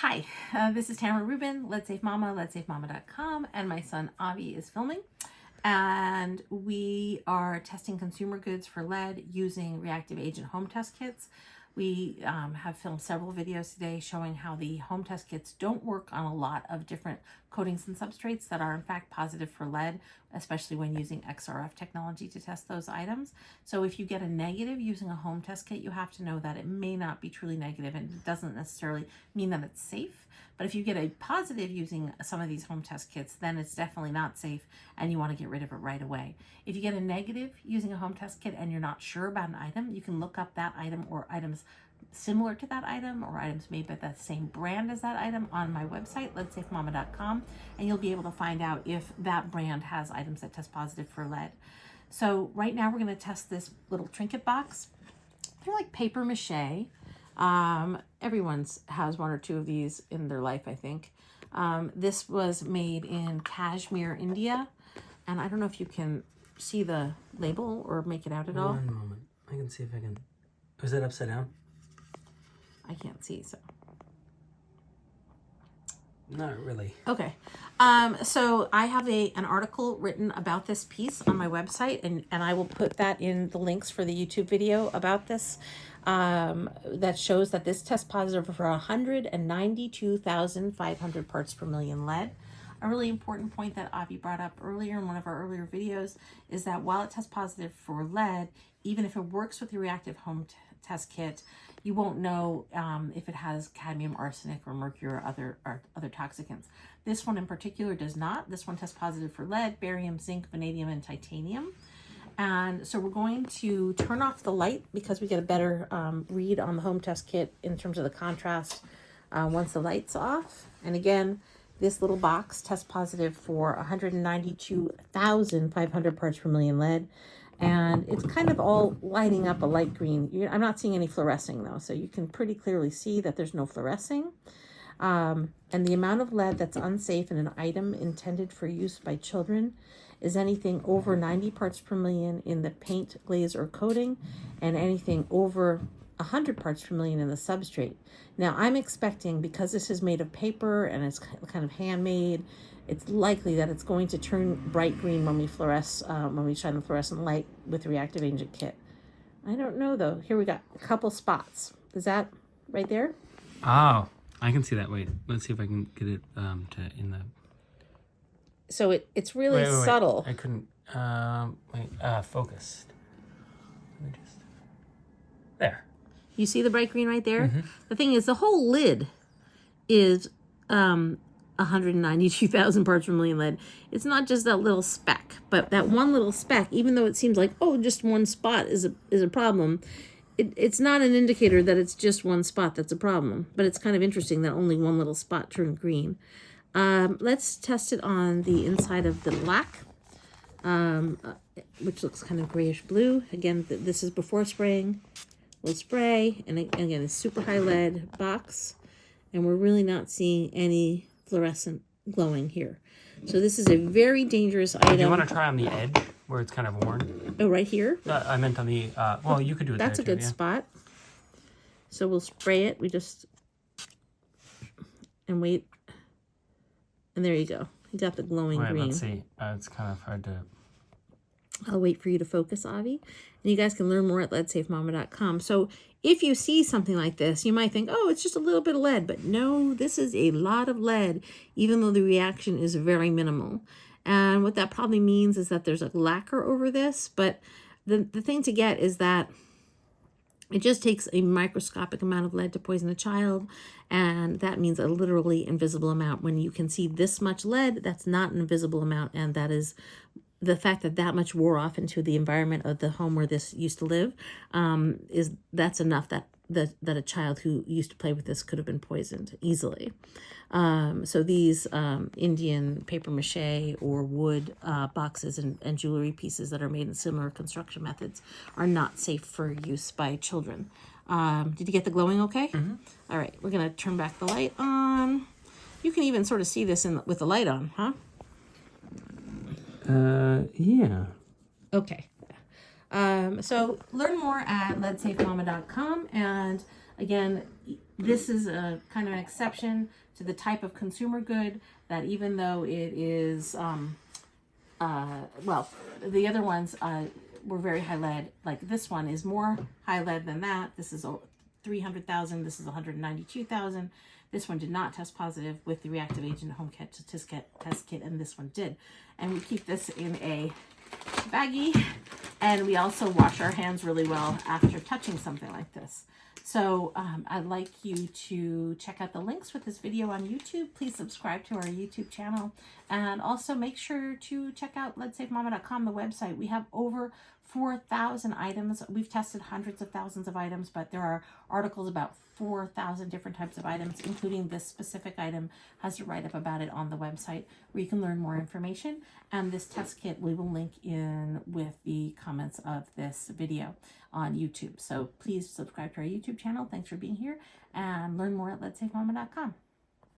Hi, this is Tamara Rubin, Let's Save Mama, letsavemama.com, and my son Avi is filming. And we are testing consumer goods for lead using reactive agent home test kits. We have filmed several videos today showing how the home test kits don't work on a lot of different coatings and substrates that are in fact positive for lead, especially when using XRF technology to test those items. So if you get a negative using a home test kit, you have to know that it may not be truly negative, and it doesn't necessarily mean that it's safe. But if you get a positive using some of these home test kits, then it's definitely not safe and you want to get rid of it right away. If you get a negative using a home test kit and you're not sure about an item, you can look up that item or items similar to that item or items made by the same brand as that item on my website, letsavemama.com, and you'll be able to find out if that brand has items that test positive for lead. So right now we're going to test this little Trinket box. They're like paper mache. Everyone's has one or two of these in their life, I think. This was made in Kashmir, India. And I don't know if you can see the label or make it out at all. One moment. I can see if I can. Is that upside down? I can't see, so. Not really. Okay. So I have an article written about this piece on my website, and I will put that in the links for the YouTube video about this. That shows that this tests positive for 192,500 parts per million lead. A really important point that Avi brought up earlier in one of our earlier videos is that while it tests positive for lead, even if it works with the reactive home test kit, you won't know if it has cadmium, arsenic, or mercury or other toxicants. This one in particular does not. This one tests positive for lead, barium, zinc, vanadium, and titanium. And so we're going to turn off the light because we get a better read on the home test kit in terms of the contrast once the light's off. And again, this little box tests positive for 192,500 parts per million lead. And it's kind of all lighting up a light green. I'm not seeing any fluorescing though, so you can pretty clearly see that there's no fluorescing. And the amount of lead that's unsafe in an item intended for use by children is anything over 90 parts per million in the paint, glaze, or coating, and anything over 100 parts per million in the substrate. Now, I'm expecting, because this is made of paper and it's kind of handmade, it's likely that it's going to turn bright green when we when we shine the fluorescent light with the reactive agent kit. I don't know though. Here we got a couple spots. Is that right there? Oh, I can see that. Wait, let's see if I can get it in the. So it's really subtle. I couldn't. Focused. Let me just. There. You see the bright green right there? Mm-hmm. The thing is, the whole lid is 192,000 parts per million lead. It's not just that little speck, but that one little speck, even though it seems like, oh, just one spot is a problem, it's not an indicator that it's just one spot that's a problem. But it's kind of interesting that only one little spot turned green. Let's test it on the inside of the black, which looks kind of grayish blue. Again, this is before spraying. We'll spray, and again, it's super high lead box, and we're really not seeing any fluorescent glowing here. So this is a very dangerous item. Do you want to try on the edge where it's kind of worn? Oh, right here? I meant on the, well, you could do it That's there a good spot. So we'll spray it. We just, and wait. And there you go. You got the glowing green. Let's see. It's kind of hard to... I'll wait for you to focus, Avi. And you guys can learn more at letsavemama.com. So if you see something like this, you might think, oh, it's just a little bit of lead. But no, this is a lot of lead, even though the reaction is very minimal. And what that probably means is that there's a lacquer over this. But the thing to get is that it just takes a microscopic amount of lead to poison a child. And that means a literally invisible amount. When you can see this much lead, that's not an invisible amount. And that is... the fact that that much wore off into the environment of the home where this used to live, that's enough that a child who used to play with this could have been poisoned easily. So these Indian paper mache or wood boxes and jewelry pieces that are made in similar construction methods are not safe for use by children. Did you get the glowing okay? Mm-hmm. All right, we're going to turn back the light on. You can even sort of see this with the light on, huh? Yeah. Okay. So learn more at letsavemama.com. And again, This is a kind of an exception to the type of consumer good that even though it is, well, the other ones were very high lead. Like this one is more high lead than that. This is 300,000. This is 192,000. This one did not test positive with the reactive agent home kit test kit, and this one did. And we keep this in a baggie, and we also wash our hands really well after touching something like this. So I'd like you to check out the links with this video on YouTube. Please subscribe to our YouTube channel, and also make sure to check out letsafemama.com, the website. We have over 4,000 items. We've tested hundreds of thousands of items, but there are articles about 4,000 different types of items, including this specific item. Has a write-up about it on the website where you can learn more information. And this test kit we will link in with the comments of this video on YouTube. So please subscribe to our YouTube channel. Thanks for being here, and learn more at letsafemama.com.